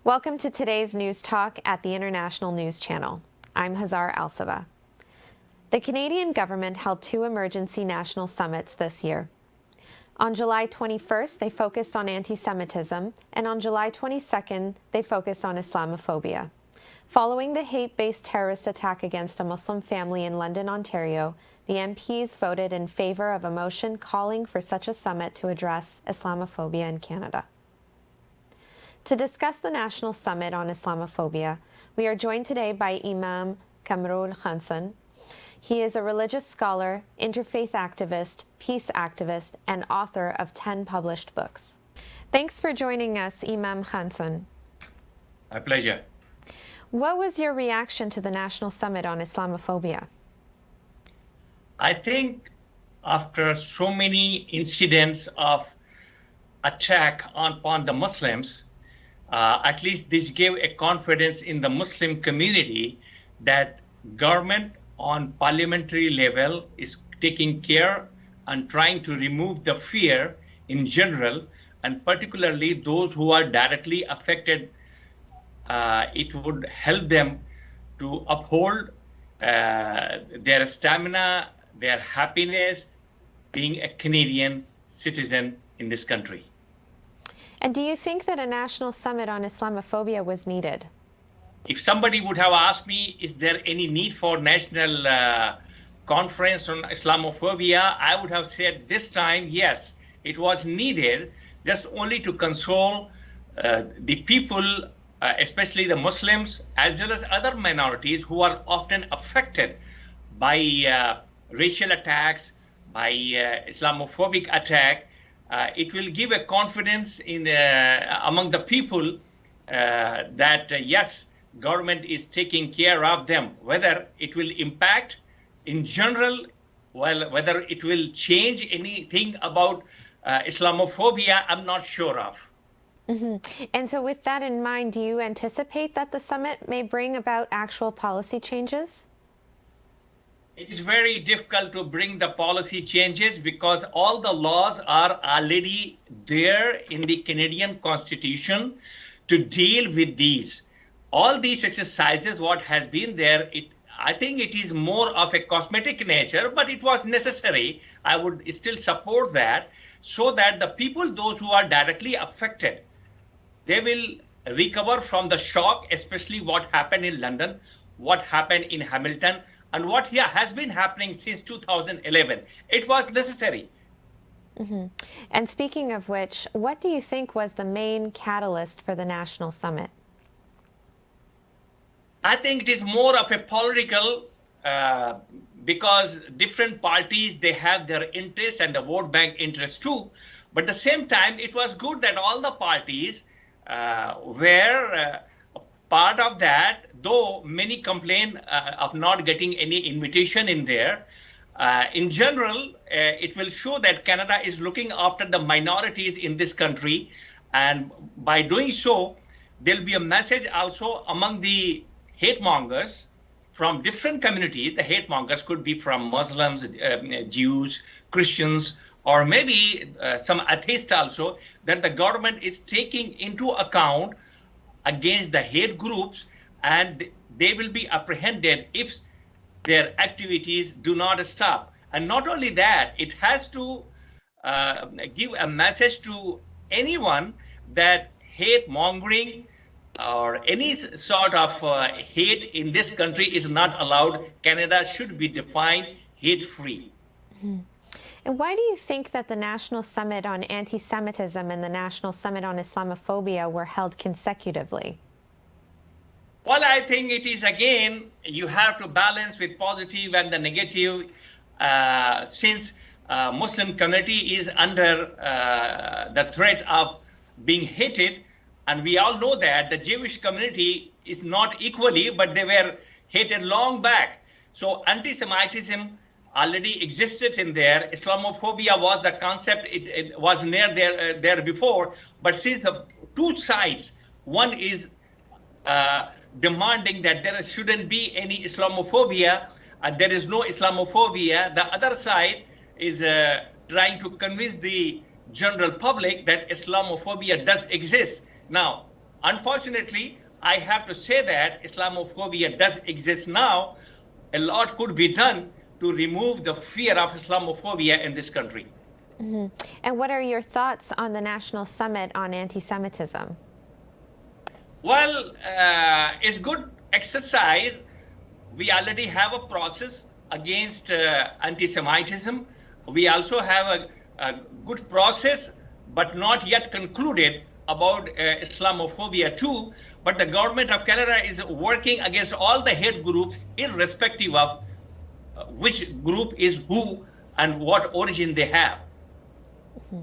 Welcome to today's News Talk at the International News Channel. I'm wHazar Alsabagh. The Canadian government held two emergency national summits this year. On July 21st, they focused on anti-Semitism, and on July 22nd, they focused on Islamophobia. Following the hate-based terrorist attack against a Muslim family in London, Ontario, the MPs voted in favor of a motion calling for such a summit to address Islamophobia in Canada. To discuss the National Summit on Islamophobia, we are joined today by Imam Khanson. He is a religious scholar, interfaith activist, peace activist, and author of 10 published books. Thanks for joining us, Imam Khanson. My pleasure. What was your reaction to the National Summit on Islamophobia? I think after so many incidents of attack upon the Muslims, at least this gave a confidence in the Muslim community that government on parliamentary level is taking care and trying to remove the fear in general, and particularly those who are directly affected. It would help them to uphold their stamina, their happiness, being a Canadian citizen in this country. And do you think that a national summit on Islamophobia was needed? If somebody would have asked me, is there any need for national conference on Islamophobia, I would have said this time, yes, it was needed, just only to console the people, especially the Muslims, as well as other minorities who are often affected by racial attacks, by Islamophobic attack. It will give a confidence in among the people that yes, government is taking care of them. Whether it will impact in general, well, whether it will change anything about Islamophobia, I'm not sure of. Mm-hmm. And so with that in mind, do you anticipate that the summit may bring about actual policy changes? It is very difficult to bring the policy changes because all the laws are already there in the Canadian Constitution to deal with these. All these exercises, what has been there, I think it is more of a cosmetic nature, but it was necessary. I would still support that so that the people, those who are directly affected, they will recover from the shock, especially what happened in London, what happened in Hamilton, and what has been happening since 2011. It was necessary. Mm-hmm. And speaking of which, what do you think was the main catalyst for the National Summit? I think it is more of a political, because different parties, they have their interests and the vote bank interests too. But at the same time, it was good that all the parties were part of that, though many complain of not getting any invitation in there. In general, it will show that Canada is looking after the minorities in this country. And by doing so, there'll be a message also among the hate mongers from different communities. The hate mongers could be from Muslims, Jews, Christians, or maybe some atheists also, that the government is taking into account against the hate groups, and they will be apprehended if their activities do not stop. And not only that, it has to give a message to anyone that hate mongering or any sort of hate in this country is not allowed. Canada should be defined hate-free. Mm-hmm. And why do you think that the National Summit on Anti-Semitism and the National Summit on Islamophobia were held consecutively? Well, I think it is, again, you have to balance with positive and the negative, since Muslim community is under the threat of being hated. And we all know that the Jewish community is not equally, but they were hated long back. So anti-Semitism already existed in there. Islamophobia was the concept, it was near there before. But since the two sides, one is demanding that there shouldn't be any Islamophobia, and there is no Islamophobia, the other side is trying to convince the general public that Islamophobia does exist. Now, Unfortunately, I have to say that Islamophobia does exist now. A lot could be done to remove the fear of Islamophobia in this country. Mm-hmm. And what are your thoughts on the National Summit on Anti-Semitism? Well, it's good exercise. We already have a process against anti-Semitism. We also have a good process, but not yet concluded, about Islamophobia too. But the government of Canada is working against all the hate groups, irrespective of which group is who and what origin they have. Mm-hmm.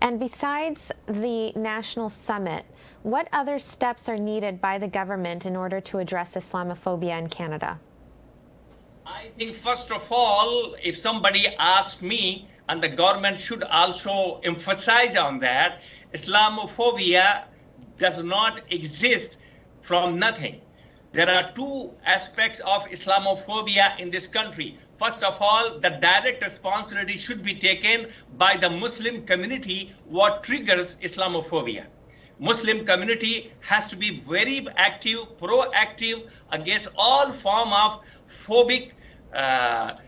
And besides the National Summit, what other steps are needed by the government in order to address Islamophobia in Canada? I think first of all, if somebody asks me, and the government should also emphasize on that, Islamophobia does not exist from nothing. There are two aspects of Islamophobia in this country. First of all, the direct responsibility should be taken by the Muslim community what triggers Islamophobia. Muslim community has to be very active, proactive against all form of phobic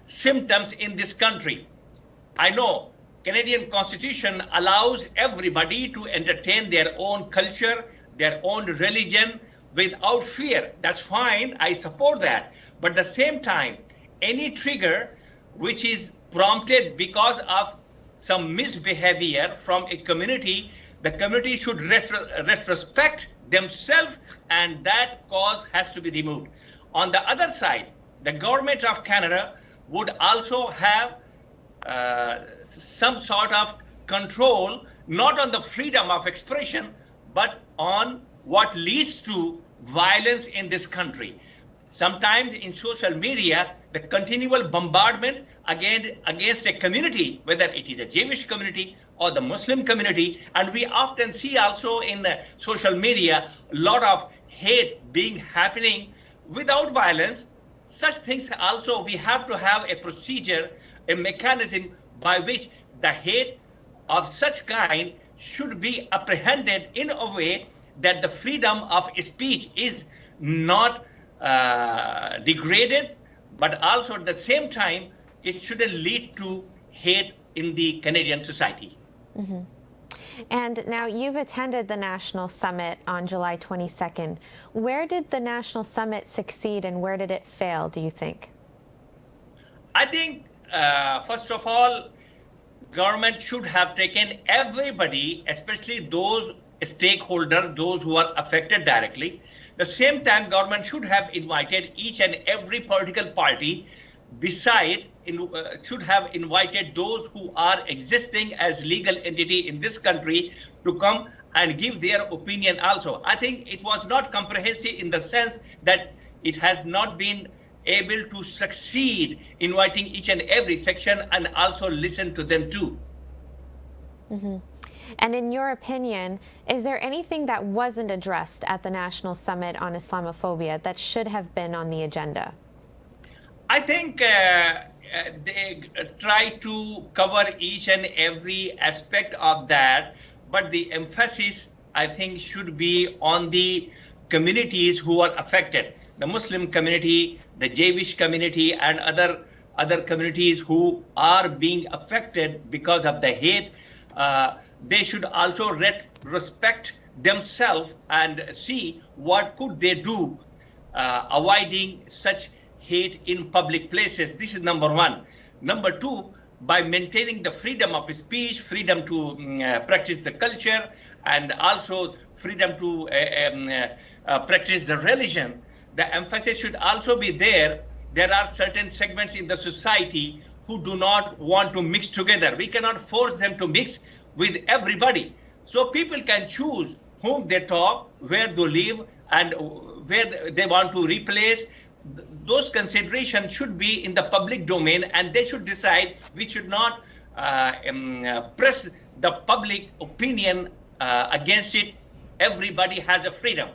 symptoms in this country. I know Canadian Constitution allows everybody to entertain their own culture, their own religion without fear. That's fine, I support that. But at the same time, any trigger which is prompted because of some misbehavior from a community, the community should retrospect themselves, and that cause has to be removed. On the other side, the government of Canada would also have some sort of control, not on the freedom of expression, but on what leads to violence in this country. Sometimes in social media, the continual bombardment against a community, whether it is a Jewish community or the Muslim community, and we often see also in social media a lot of hate being happening without violence. Such things also, we have to have a procedure, a mechanism by which the hate of such kind should be apprehended in a way that the freedom of speech is not degraded, but also at the same time, it shouldn't lead to hate in the Canadian society. Mm-hmm. And now you've attended the National Summit on July 22nd. Where did the National Summit succeed and where did it fail, do you think? I think, first of all, government should have taken everybody, especially those stakeholders, those who are affected directly. The same time, government should have invited each and every political party, should have invited those who are existing as legal entity in this country to come and give their opinion also. I think it was not comprehensive in the sense that it has not been able to succeed inviting each and every section and also listen to them too. Mm-hmm. And in your opinion, is there anything that wasn't addressed at the National Summit on Islamophobia that should have been on the agenda? I think they try to cover each and every aspect of that, but the emphasis, I think, should be on the communities who are affected. The Muslim community, the Jewish community, and other communities who are being affected because of the hate. They should also respect themselves and see what could they do, avoiding such hate in public places. This is number one. Number two, by maintaining the freedom of speech, freedom to practice the culture, and also freedom to practice the religion, the emphasis should also be there. There are certain segments in the society who do not want to mix together. We cannot force them to mix with everybody. So people can choose whom they talk, where they live, and where they want to replace. Those considerations should be in the public domain, and they should decide. We should not press the public opinion against it. Everybody has a freedom.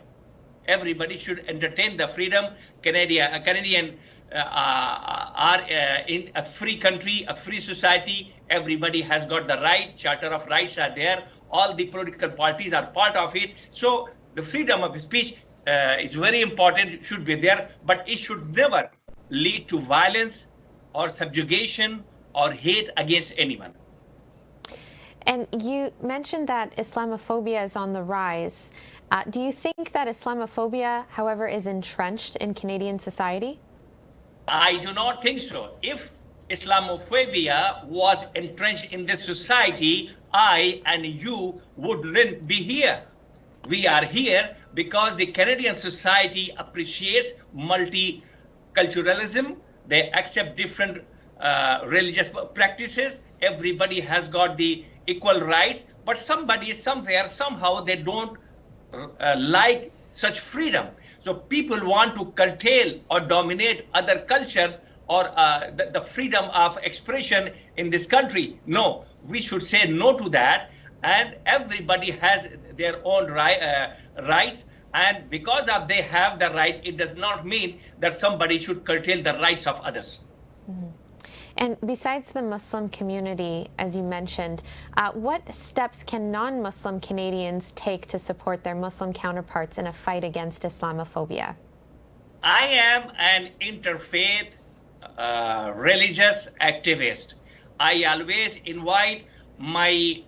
Everybody should entertain the freedom. Canadian are in a free country, a free society. Everybody has got the right. Charter of Rights are there. All the political parties are part of it. So the freedom of speech is very important, it should be there, but it should never lead to violence or subjugation or hate against anyone. And you mentioned that Islamophobia is on the rise. Do you think that Islamophobia, however, is entrenched in Canadian society? I do not think so. If Islamophobia was entrenched in this society, I and you wouldn't be here. We are here because the Canadian society appreciates multiculturalism. They accept different religious practices. Everybody has got the equal rights, but somebody somewhere, somehow they don't like such freedom. So people want to curtail or dominate other cultures or the freedom of expression in this country. No, we should say no to that. And everybody has their own rights. And because of they have the right, it does not mean that somebody should curtail the rights of others. Mm-hmm. And besides the Muslim community, as you mentioned, what steps can non-Muslim Canadians take to support their Muslim counterparts in a fight against Islamophobia? I am an interfaith religious activist. I always invite my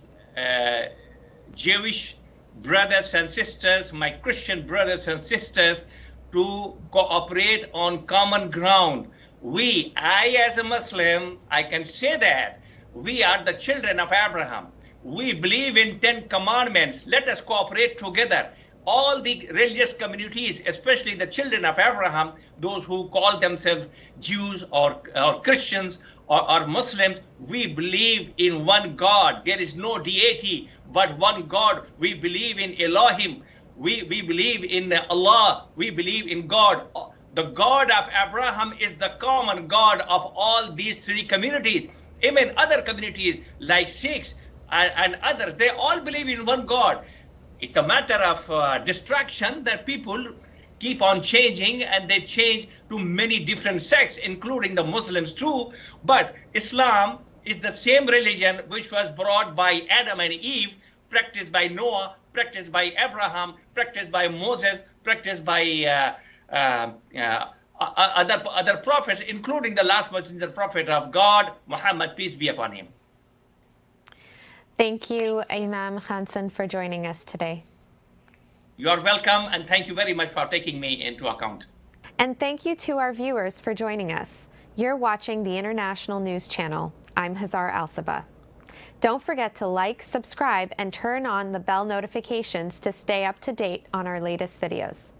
Jewish brothers and sisters, my Christian brothers and sisters to cooperate on common ground. I as a Muslim, I can say that we are the children of Abraham. We believe in 10 commandments. Let us cooperate together. All the religious communities, especially the children of Abraham, those who call themselves Jews or Christians or Muslims, we believe in one God. There is no deity but one God. We believe in Elohim. We believe in Allah. We believe in God. The God of Abraham is the common God of all these three communities. Even other communities like Sikhs and others, they all believe in one God. It's a matter of distraction that people keep on changing, and they change to many different sects, including the Muslims too. But Islam is the same religion which was brought by Adam and Eve, practiced by Noah, practiced by Abraham, practiced by Moses, practiced by other prophets, including the last messenger prophet of God, Muhammad, peace be upon him. Thank you, Imam Khanson, for joining us today. You are welcome, and thank you very much for taking me into account. And thank you to our viewers for joining us. You're watching the International News Channel. I'm wHazar Alsabagh. Don't forget to like, subscribe, and turn on the bell notifications to stay up to date on our latest videos.